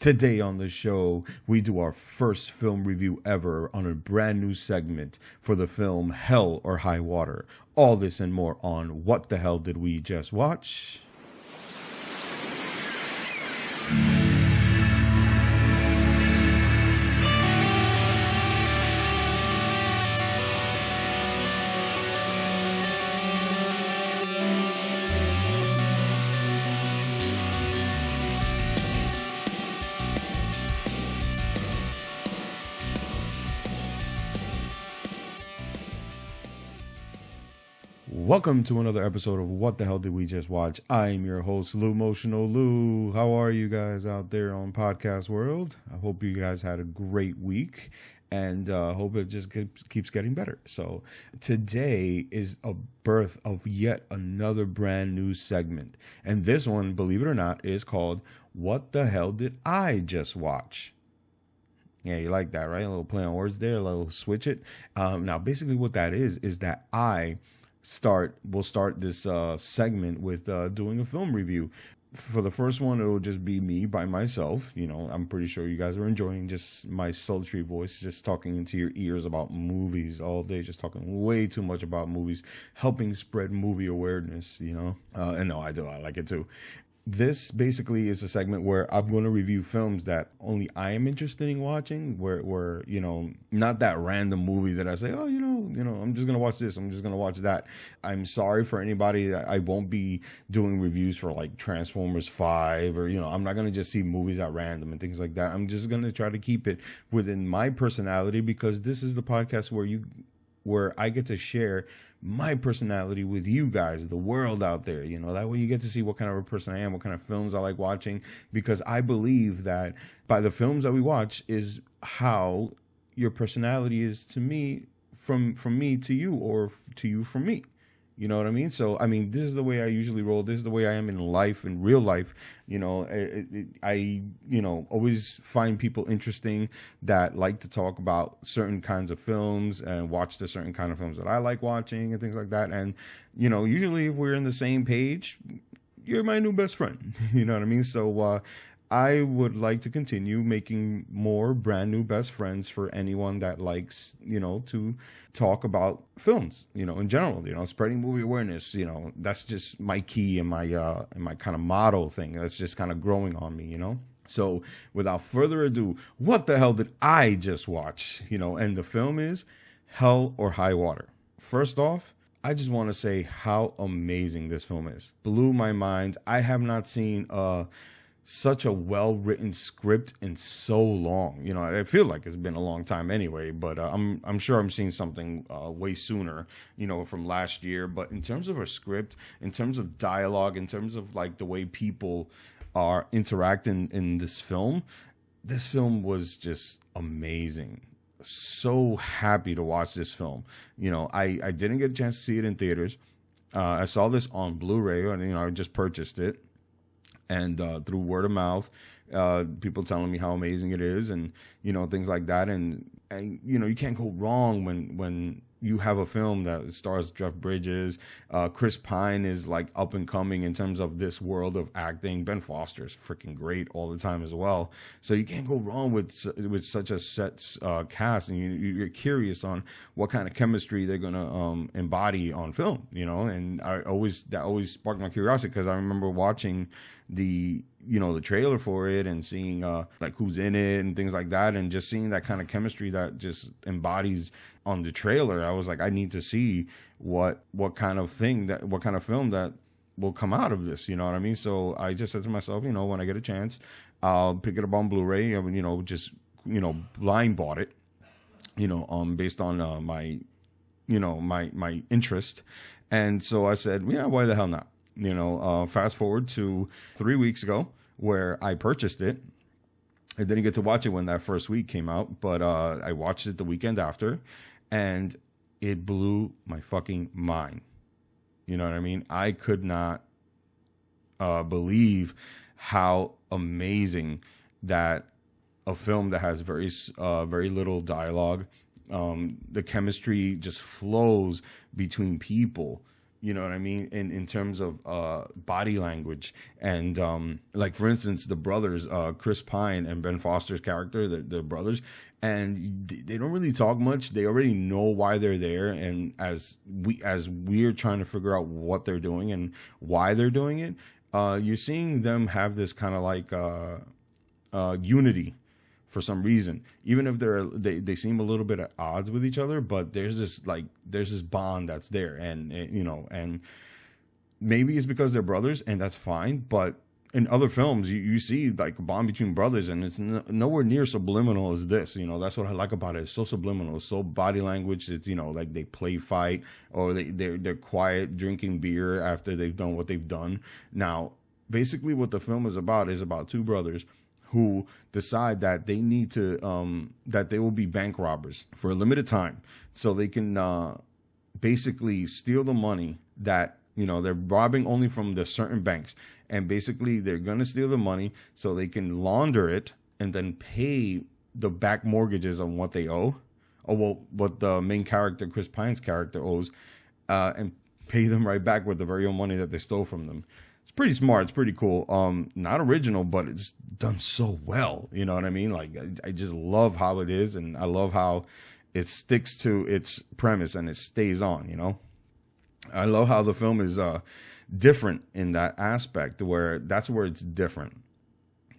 Today on the show, we do our first film review ever on a brand new segment for the film Hell or High Water. All this and more on What the Hell Did We Just Watch? Welcome to another episode of What the Hell Did We Just Watch? I'm your host, Lou Motional Lou. How are you guys out there on podcast world? I hope you guys had a great week and hope it just keeps getting better. So today is a birth of yet another brand new segment. And this one, believe it or not, is called What the Hell Did I Just Watch? Yeah, you like that, right? A little play on words there, a little switch it. Now, basically what that is that we'll start this segment with doing a film review. For the first one, it'll just be me by myself. You know, I'm pretty sure you guys are enjoying just my sultry voice, just talking into your ears about movies all day, just talking way too much about movies, helping spread movie awareness, you know. And no, I do. I like it too. This basically is a segment where I'm going to review films that only I am interested in watching, where you know, not that random movie that I say, oh, you know, I'm just going to watch this, I'm just going to watch that. I'm sorry for anybody that I won't be doing reviews for like Transformers 5 or, you know, I'm not going to just see movies at random and things like that. I'm just going to try to keep it within my personality because this is the podcast where I get to share my personality with you guys, the world out there. You know, that way you get to see what kind of a person I am, what kind of films I like watching, because I believe that by the films that we watch is how your personality is to me, from me to you, or to you from me. You know what I mean? So, I mean, this is the way I usually roll. This is the way I am in life, in real life. You know, I always find people interesting that like to talk about certain kinds of films and watch the certain kind of films that I like watching and things like that. And, you know, usually if we're in the same page, you're my new best friend. You know what I mean? So, I would like to continue making more brand new best friends for anyone that likes, you know, to talk about films, you know, in general, you know, spreading movie awareness. You know, that's just my key and my kind of motto thing. That's just kind of growing on me, you know. So without further ado, what the hell did I just watch? You know, and the film is Hell or High Water. First off, I just want to say how amazing this film is. Blew my mind. I have not seen such a well-written script in so long. You know, I feel like it's been a long time anyway, but I'm sure I'm seeing something way sooner, you know, from last year. But in terms of a script, in terms of dialogue, in terms of like the way people are interacting in this film was just amazing. So happy to watch this film. You know, I didn't get a chance to see it in theaters. I saw this on Blu-ray, and, you know, I just purchased it. And through word of mouth, people telling me how amazing it is, and, you know, things like that. And you know, you can't go wrong when you have a film that stars Jeff Bridges. Chris Pine is like up and coming in terms of this world of acting. Ben Foster's freaking great all the time as well. So you can't go wrong with such a set cast, and you're curious on what kind of chemistry they're gonna embody on film. You know, and that always sparked my curiosity, because I remember watching the trailer for it and seeing like who's in it and things like that, and just seeing that kind of chemistry that just embodies on the trailer. I was like, I need to see what kind of film that will come out of this. You know what I mean? So I just said to myself, you know, when I get a chance, I'll pick it up on Blu-ray. I mean, you know, just, you know, blind bought it, you know, based on my interest. And so I said, yeah, why the hell not? You know, fast forward to 3 weeks ago, where I purchased it. I didn't get to watch it when that first week came out, but I watched it the weekend after, and it blew my fucking mind. You know what I mean? I could not believe how amazing that a film that has very little dialogue, the chemistry just flows between people You know what I mean? In terms of body language. And like, for instance, the brothers, Chris Pine and Ben Foster's character, the brothers, and they don't really talk much. They already know why they're there. And as we're trying to figure out what they're doing and why they're doing it, you're seeing them have this kind of like unity for some reason, even if they seem a little bit at odds with each other, but there's this bond that's there. And you know, and maybe it's because they're brothers, and that's fine. But in other films, you see like a bond between brothers, and it's nowhere near subliminal as this. You know, that's what I like about it. It's so subliminal. It's so body language. It's, you know, like they play fight, or they're quiet drinking beer after they've done what they've done. Now, basically what the film is about two brothers who decide that they need to, that they will be bank robbers for a limited time, so they can basically steal the money that, you know, they're robbing only from the certain banks. And basically they're going to steal the money so they can launder it and then pay the back mortgages on what they owe, or what the main character, Chris Pine's character, owes, and pay them right back with the very own money that they stole from them. It's pretty smart. It's pretty cool. Not original, but it's done so well. You know what I mean? Like, I just love how it is, and I love how it sticks to its premise and it stays on, you know? I love how the film is different in that aspect, where that's where it's different.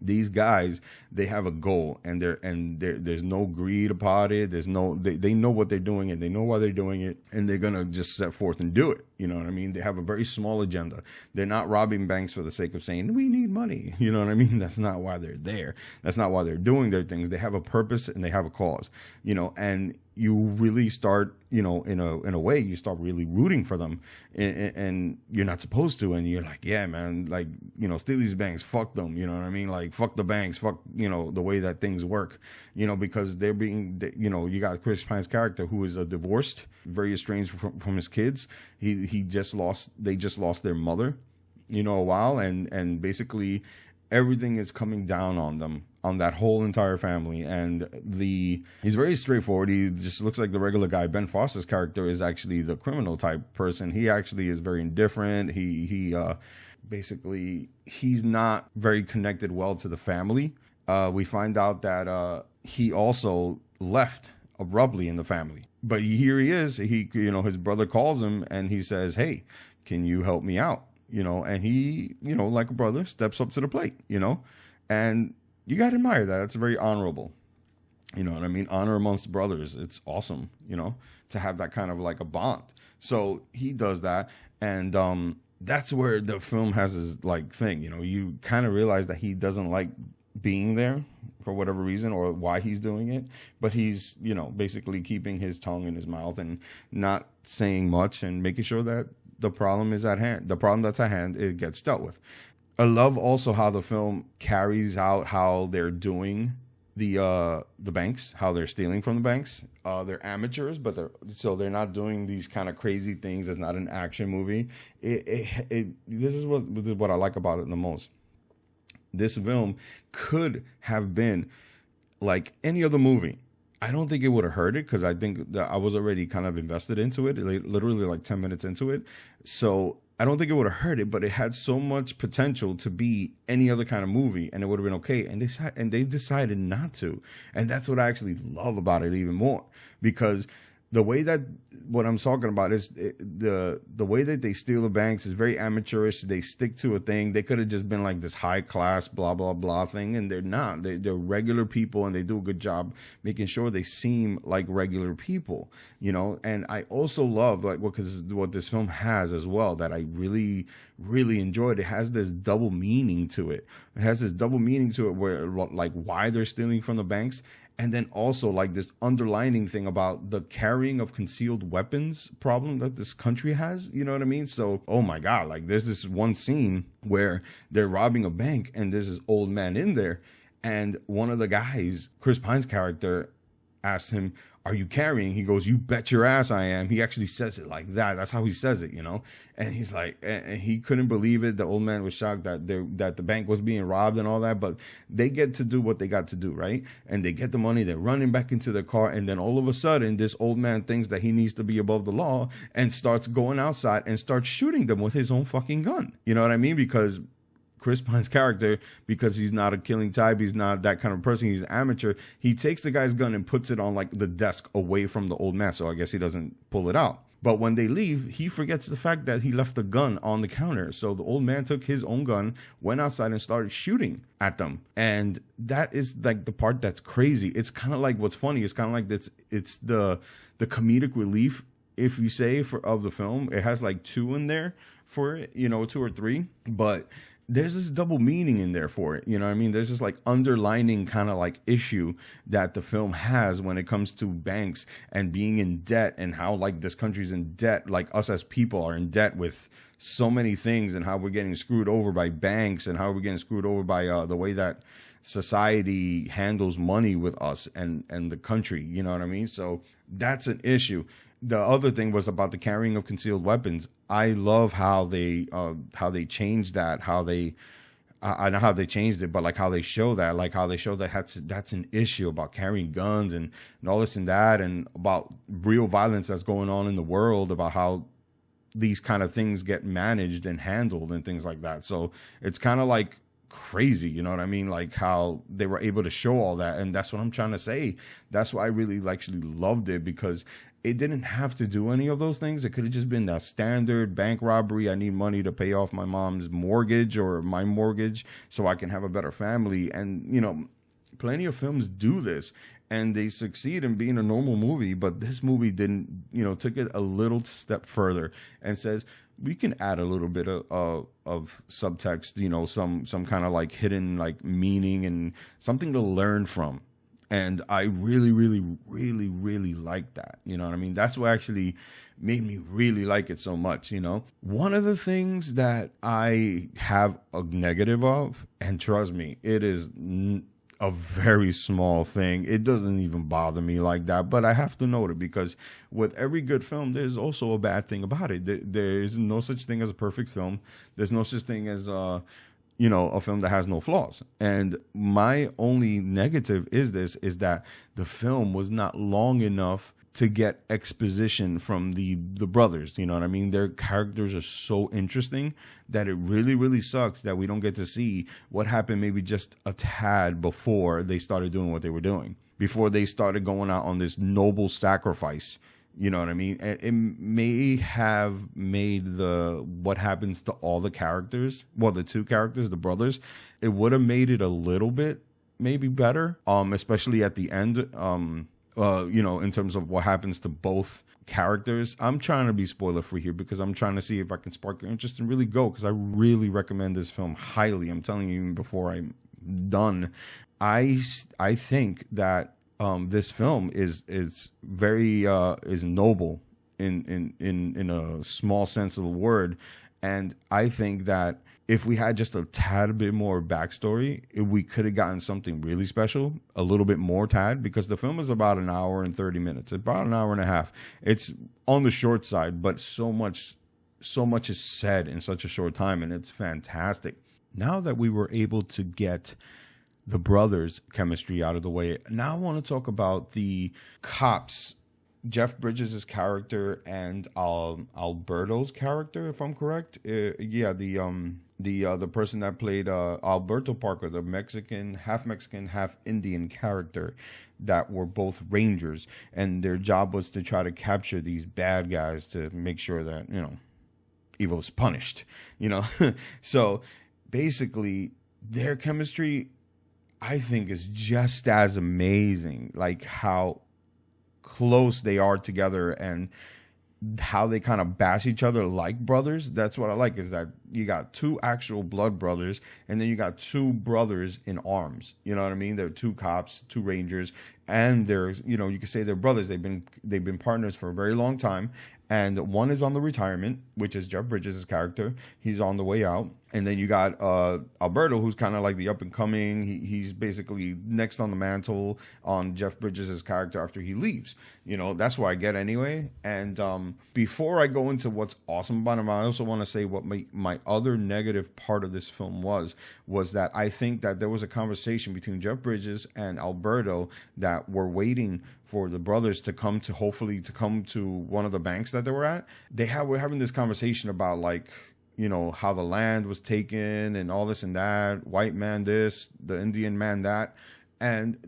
These guys, they have a goal, and there's no greed about it. There's no, they know what they're doing, and they know why they're doing it, and they're gonna just set forth and do it. You know what I mean? They have a very small agenda. They're not robbing banks for the sake of saying we need money. You know what I mean? That's not why they're there. That's not why they're doing their things. They have a purpose and they have a cause. You know, and you really start, you know, in a way, you start really rooting for them, and you're not supposed to, and you're like, yeah, man, like, you know, steal these banks, fuck them, you know what I mean? Like, fuck the banks, fuck, you know, the way that things work, you know, because they're being, you know, you got Chris Pine's character, who is a divorced, very estranged from his kids. They just lost their mother, you know, a while, and basically everything is coming down on them, on that whole entire family. And he's very straightforward. He just looks like the regular guy. Ben Foster's character is actually the criminal type person. He actually is very indifferent. He basically, he's not very connected well to the family. We find out that he also left abruptly in the family, but here he is. You know, his brother calls him and he says, hey, can you help me out? You know, and he, you know, like a brother, steps up to the plate, you know, and you got to admire that. It's very honorable. You know what I mean? Honor amongst brothers. It's awesome, you know, to have that kind of like a bond. So he does that. And that's where the film has his like thing, you know, you kind of realize that he doesn't like being there for whatever reason, or why he's doing it. But he's, you know, basically keeping his tongue in his mouth and not saying much, and making sure that the problem is at hand. The problem that's at hand, it gets dealt with. I love also how the film carries out how they're doing the banks, how they're stealing from the banks. They're amateurs, but they're not doing these kind of crazy things. It's not an action movie. This is what I like about it the most. This film could have been like any other movie. I don't think it would have hurt it, because I think that I was already kind of invested into it, literally like 10 minutes into it. So I don't think it would have hurt it, but it had so much potential to be any other kind of movie, and it would have been okay. And they decided not to. And that's what I actually love about it even more, because the way that what I'm talking about is the way that they steal the banks is very amateurish. They stick to a thing. They could have just been like this high class blah blah blah thing, and they're not. They're regular people, and they do a good job making sure they seem like regular people, you know. And I also love like because what this film has as well that I really enjoyed. It has this double meaning to it. It has this double meaning to it where like why they're stealing from the banks. And then also like this underlining thing about the carrying of concealed weapons problem that this country has, you know what I mean? So, oh my God, like there's this one scene where they're robbing a bank and there's this old man in there. And one of the guys, Chris Pine's character, asked him, are you carrying? He goes, you bet your ass I am. He actually says it like that. That's how he says it, you know? And he's like, and he couldn't believe it. The old man was shocked that the bank was being robbed and all that, but they get to do what they got to do, right? And they get the money, they're running back into their car, and then all of a sudden, this old man thinks that he needs to be above the law and starts going outside and starts shooting them with his own fucking gun. You know what I mean? Because Chris Pine's character, because he's not a killing type, he's not that kind of person, he's an amateur, he takes the guy's gun and puts it on like the desk away from the old man, so I guess he doesn't pull it out. But when they leave, he forgets the fact that he left the gun on the counter. So the old man took his own gun, went outside and started shooting at them. And that is like the part that's crazy. It's kind of like, what's funny, it's kind of like this, it's the comedic relief, if you say, of the film. It has like 2 in there for it, 2 or 3, but there's this double meaning in there for it. You know what I mean? There's this like underlining kind of like issue that the film has when it comes to banks and being in debt, and how like this country's in debt, like us as people are in debt with so many things, and how we're getting screwed over by banks, and how we're getting screwed over by the way that society handles money with us and the country. You know what I mean? So that's an issue. The other thing was about the carrying of concealed weapons. I love how they changed that, I know how they changed it, but like how they show that, that's an issue about carrying guns and all this and that, and about real violence that's going on in the world, about how these kind of things get managed and handled and things like that. So it's kind of like crazy, you know what I mean? Like how they were able to show all that. And that's what I'm trying to say. That's why I really actually loved it, because it didn't have to do any of those things. It could have just been that standard bank robbery. I need money to pay off my mom's mortgage or my mortgage so I can have a better family. And, plenty of films do this, and they succeed in being a normal movie. But this movie didn't, took it a little step further and says, we can add a little bit of subtext, some kind of like hidden like meaning and something to learn from. And I really, really, really, really like that. You know what I mean? That's what actually made me really like it so much, One of the things that I have a negative of, and trust me, it is a very small thing. It doesn't even bother me like that, but I have to note it, because with every good film, there's also a bad thing about it. There is no such thing as a perfect film. There's no such thing as a film that has no flaws. And my only negative is that the film was not long enough to get exposition from the brothers. You know what I mean? Their characters are so interesting that it really, really sucks that we don't get to see what happened maybe just a tad before they started doing what they were doing, before they started going out on this noble sacrifice. You know what I mean? It may have made what happens to all the characters, well, the 2 characters, the brothers, it would have made it a little bit maybe better, especially at the end, in terms of what happens to both characters. I'm trying to be spoiler free here, because I'm trying to see if I can spark your interest and really go, because I really recommend this film highly. I'm telling you, even before I'm done, I think that this film is very is noble in a small sense of the word, and I think that if we had just a tad bit more backstory, we could have gotten something really special, a little bit more tad, because the film is about an hour and 30 minutes, about an hour and a half. It's on the short side, but so much is said in such a short time, and it's fantastic. Now that we were able to get the brothers' chemistry out of the way, now I want to talk about the cops, Jeff Bridges' character and Alberto's character, if I'm correct. The person that played Alberto Parker, the Mexican, half Indian character, that were both Rangers, and their job was to try to capture these bad guys to make sure that, evil is punished, So basically their chemistry, I think, is just as amazing, like how close they are together and how they kind of bash each other like brothers. That's what I like, is that you got 2 actual blood brothers, and then you got 2 brothers in arms. You know what I mean? They're 2 cops, 2 Rangers, and they're, you can say they're brothers. They've been partners for a very long time, and one is on the retirement, which is Jeff Bridges' character. He's on the way out, And then you got Alberto, who's kind of like the up and coming. He's basically next on the mantle on Jeff Bridges' character after he leaves. That's what I get anyway. And before I go into what's awesome about him, I also want to say what my other negative part of this film was that I think that there was a conversation between Jeff Bridges and Alberto that were waiting for the brothers to come to one of the banks that they were at. We're having this conversation about like, how the land was taken and all this and that, white man this, the Indian man that. And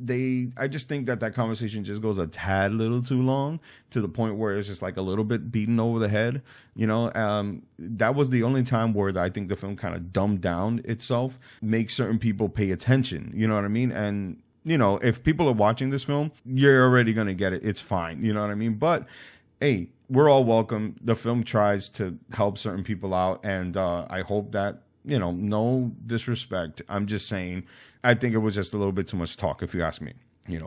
I just think that conversation just goes a tad little too long, to the point where it's just like a little bit beaten over the head. That was the only time where I think the film kind of dumbed down itself, makes certain people pay attention. You know what I mean? And, if people are watching this film, you're already going to get it. It's fine. You know what I mean? But hey, we're all welcome. The film tries to help certain people out, and I hope that, no disrespect. I'm just saying, I think it was just a little bit too much talk, if you ask me.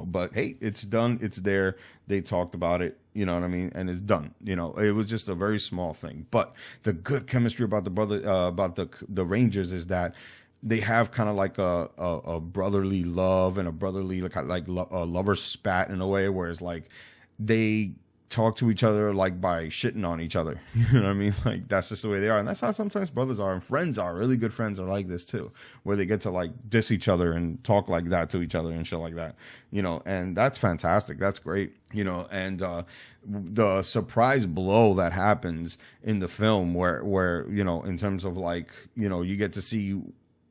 But hey, it's done. It's there. They talked about it. You know what I mean? And it's done. It was just a very small thing. But the good chemistry about the Rangers is that they have kind of like a brotherly love and a brotherly like a lover spat in a way, where it's like they talk to each other like by shitting on each other. You know what I mean? Like, that's just the way they are. And that's how sometimes brothers are, and friends are. Really good friends are like this too, where they get to like diss each other and talk like that to each other and shit like that, and that's fantastic. That's great. And the surprise blow that happens in the film where in terms of like, you get to see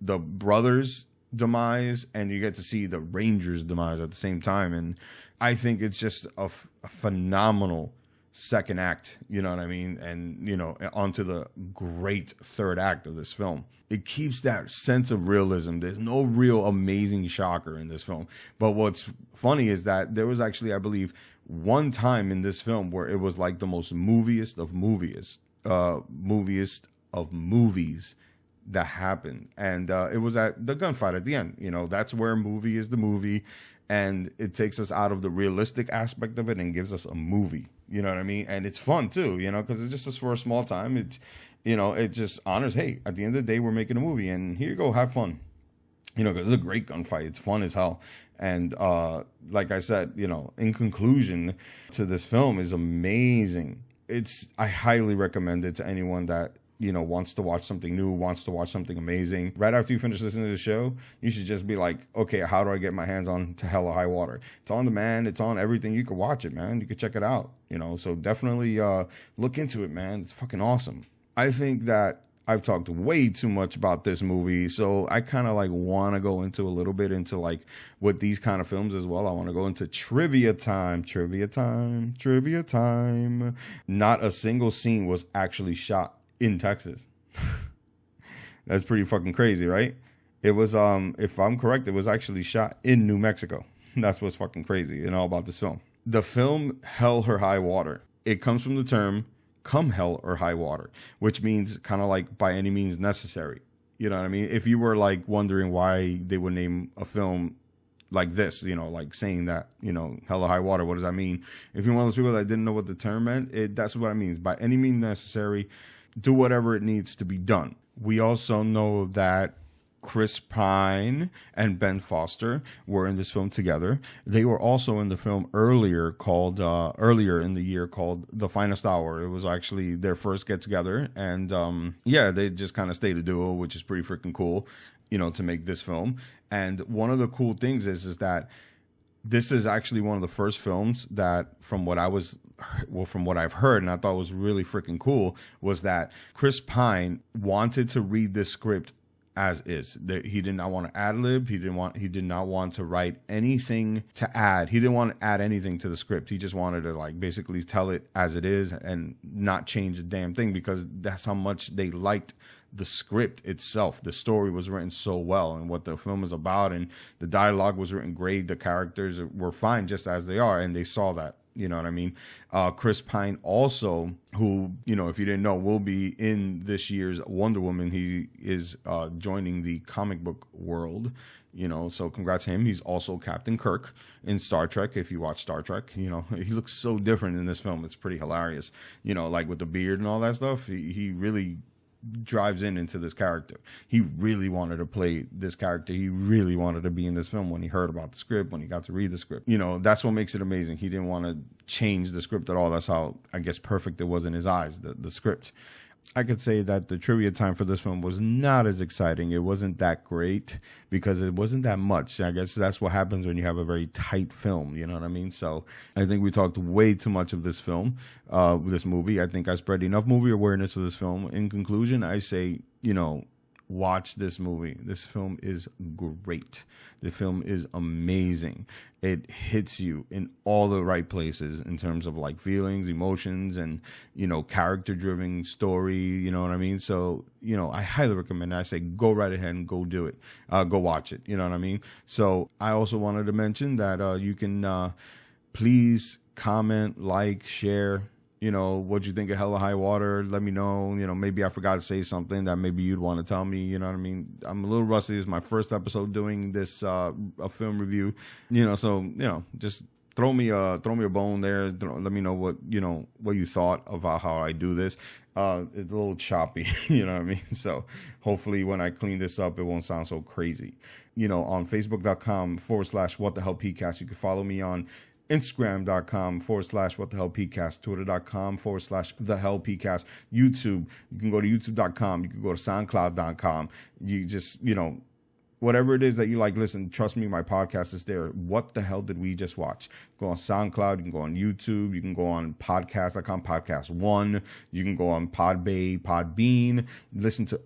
the brothers' demise and you get to see the Rangers' demise at the same time. And I think it's just a phenomenal second act, you know what I mean? And, onto the great third act of this film. It keeps that sense of realism. There's no real amazing shocker in this film. But what's funny is that there was actually, I believe, one time in this film where it was like the most moviest of movies that happened. And it was at the gunfight at the end. That's where movie is the movie. And it takes us out of the realistic aspect of it and gives us a movie. You know what I mean? And it's fun too, because it's just for a small time. It's, it just honors, hey, at the end of the day, we're making a movie and here you go, have fun. Because it's a great gunfight. It's fun as hell. And like I said, in conclusion to this film is amazing. I highly recommend it to anyone that, wants to watch something new, wants to watch something amazing. Right after you finish listening to the show, you should just be like, okay, how do I get my hands on To Hell or High Water? It's on demand. It's on everything. You can watch it, man. You can check it out, so definitely look into it, man. It's fucking awesome. I think that I've talked way too much about this movie, so I kind of like want to go into a little bit into like with these kind of films as well. I want to go into trivia time. Not a single scene was actually shot in Texas. That's pretty fucking crazy, right? It was, if I'm correct, it was actually shot in New Mexico. That's what's fucking crazy, about this film. The film Hell or High Water, it comes from the term come hell or high water, which means kind of like by any means necessary. You know what I mean? If you were like wondering why they would name a film like this, like saying that, hell or high water, what does that mean? If you're one of those people that didn't know what the term meant, that's what it means. By any means necessary, do whatever it needs to be done. We also know that Chris Pine and Ben Foster were in this film together. They were also in the film earlier in the year called The Finest Hour. It was actually their first get together. And they just kind of stayed a duo, which is pretty freaking cool, to make this film. And one of the cool things is that this is actually one of the first films that, from what I've heard, and I thought was really freaking cool, was that Chris Pine wanted to read this script as is. He did not want to ad lib. He did not want to write anything to add. He didn't want to add anything to the script. He just wanted to like basically tell it as it is and not change a damn thing, because that's how much they liked the script itself. The story was written so well, and what the film is about, and the dialogue was written great. The characters were fine just as they are, and they saw that. You know what I mean? Chris Pine also, who, if you didn't know, will be in this year's Wonder Woman. He is joining the comic book world, so congrats to him. He's also Captain Kirk in Star Trek. If you watch Star Trek, he looks so different in this film. It's pretty hilarious, like with the beard and all that stuff. He really drives into this character. He really wanted to play this character. He really wanted to be in this film when he heard about the script, when he got to read the script. You know, that's what makes it amazing. He didn't want to change the script at all. That's how, I guess, perfect it was in his eyes, the script. I could say that the trivia time for this film was not as exciting. It wasn't that great because it wasn't that much. I guess that's what happens when you have a very tight film. You know what I mean? So I think we talked way too much of this film, this movie. I think I spread enough movie awareness for this film. In conclusion, I say, you know, watch this movie. This film is great. The film is amazing. It hits you in all the right places in terms of like feelings, emotions, and, you know, character driven story. You know what I mean? So, you know, I highly recommend it. I say go right ahead and go do it. Go watch it. You know what I mean? So I also wanted to mention that you can please comment, like, share, you know, what you think of Hella High Water. Let me know. You know, maybe I forgot to say something that maybe you'd want to tell me. You know what I mean? I'm a little rusty. This is my first episode doing this a film review. You know, so, you know, just throw me a bone there. Let me know what you thought about how I do this. It's a little choppy. You know what I mean? So hopefully when I clean this up, it won't sound so crazy. You know, on Facebook.com/WhatTheHellPcast, you can follow me on Instagram.com/WhatTheHellPcast, Twitter.com/TheHellPcast, YouTube. You can go to YouTube.com. You can go to SoundCloud.com. You just, you know, whatever it is that you like, listen, trust me, my podcast is there. What the hell did we just watch? Go on SoundCloud. You can go on YouTube. You can go on podcast.com, Podcast One. You can go on Podbean. Listen to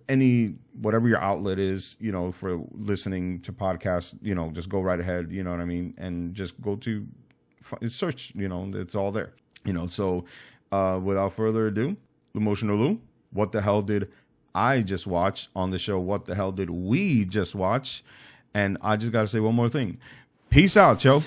whatever your outlet is, you know, for listening to podcasts, you know, just go right ahead, you know what I mean? And just go to search, you know, it's all there, you know. So without further ado, Emotional Lou, what the hell did I just watch on the show? What the hell did we just watch? And I just got to say one more thing. Peace out, yo.